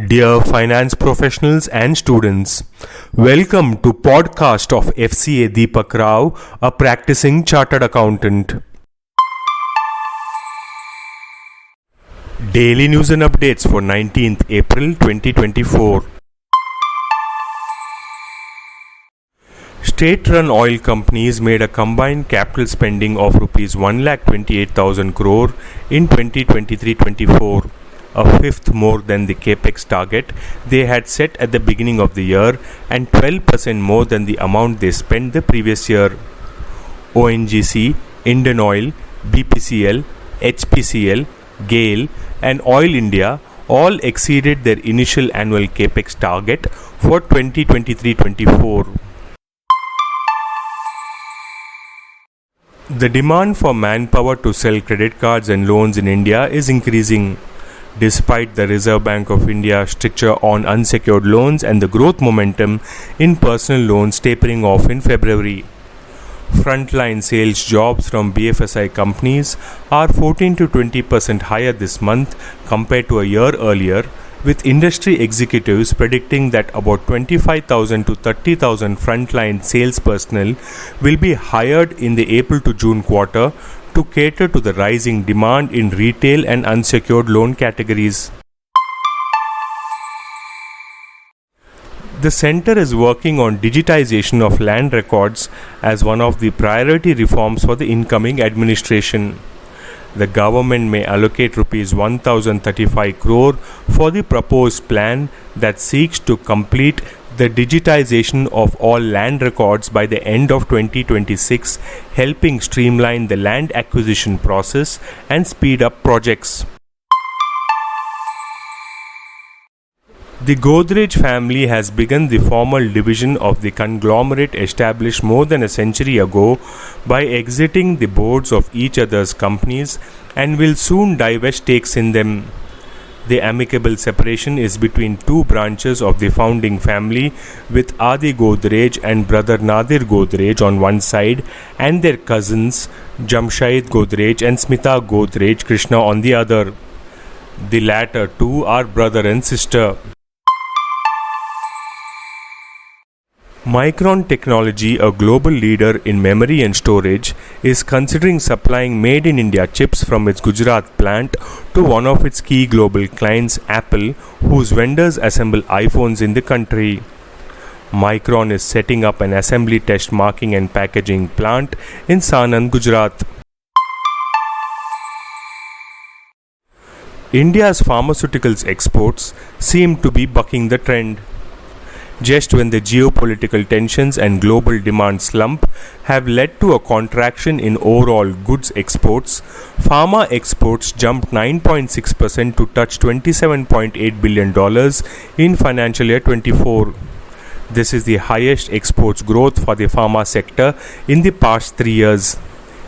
Dear finance professionals and students, welcome to podcast of Fca Deepak Rao, a practicing chartered accountant. Daily news and updates for 19th April 2024. State-run oil companies made a combined capital spending of Rs 1,28,000 crore in 2023-24. A fifth more than the capex target they had set at the beginning of the year and 12% more than the amount they spent the previous year. ONGC, IndianOil, BPCL, HPCL, GAIL and Oil India all exceeded their initial annual capex target for 2023-24. The demand for manpower to sell credit cards and loans in India is increasing. Despite the Reserve Bank of India stricture on unsecured loans and the growth momentum in personal loans tapering off in February. Frontline sales jobs from BFSI companies are 14 to 20% higher this month compared to a year earlier, with industry executives predicting that about 25,000 to 30,000 frontline sales personnel will be hired in the April to June quarter to cater to the rising demand in retail and unsecured loan categories. The Centre is working on digitization of land records as one of the priority reforms for the incoming administration. The government may allocate Rs 1,035 crore for the proposed plan that seeks to complete the digitization of all land records by the end of 2026, helping streamline the land acquisition process and speed up projects. The Godrej family has begun the formal division of the conglomerate established more than a century ago by exiting the boards of each other's companies and will soon divest stakes in them. The amicable separation is between two branches of the founding family, with Adi Godrej and brother Nadir Godrej on one side and their cousins Jamshid Godrej and Smita Godrej Krishna on the other. The latter two are brother and sister. Micron Technology, a global leader in memory and storage, is considering supplying made-in-India chips from its Gujarat plant to one of its key global clients, Apple, whose vendors assemble iPhones in the country. Micron is setting up an assembly, test, marking and packaging plant in Sanand, Gujarat. India's pharmaceuticals exports seem to be bucking the trend. Just when the geopolitical tensions and global demand slump have led to a contraction in overall goods exports, pharma exports jumped 9.6% to touch $27.8 billion in financial year 24. This is the highest exports growth for the pharma sector in the past 3 years.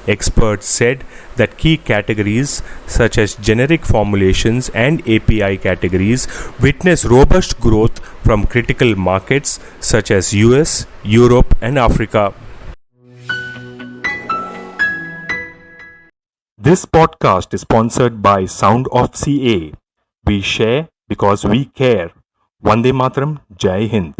Experts said that key categories such as generic formulations and API categories witness robust growth from critical markets such as US, Europe and Africa. This podcast is sponsored by Sound of CA. We share because we care. Vande Mataram, Jai Hind.